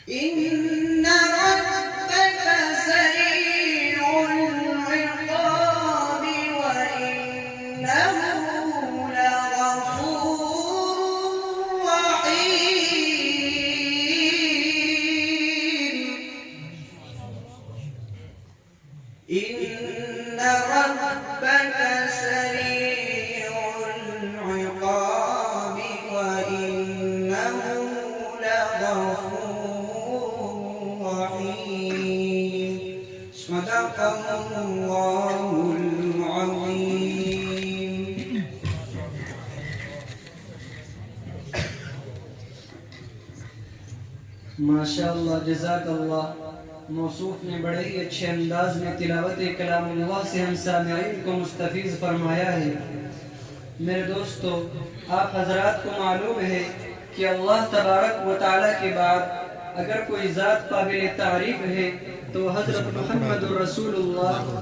इन्न रब्बक सरीउल इक़ाबि व इन्नहु लगफूरुर रहीम। इन्न रब्बक सरीउल इक़ाबि व इन्नहु लगफूरुर रहीम। सदक़ल्लाहुल अज़ीम। माशाअल्लाह, जज़ाकल्लाह। मौसूफ ने बड़े ही अच्छे अंदाज में तिलावत कलामुल्लाह से हम सामईन को मुस्तफ़ीज़ फरमाया है। मेरे दोस्तों, आप हजरात को मालूम है कि अल्लाह तबारक व तआला के बाद अगर कोई ज़ात काबिल तारीफ़ है तो हज़रत मुहम्मद रसूलुल्लाह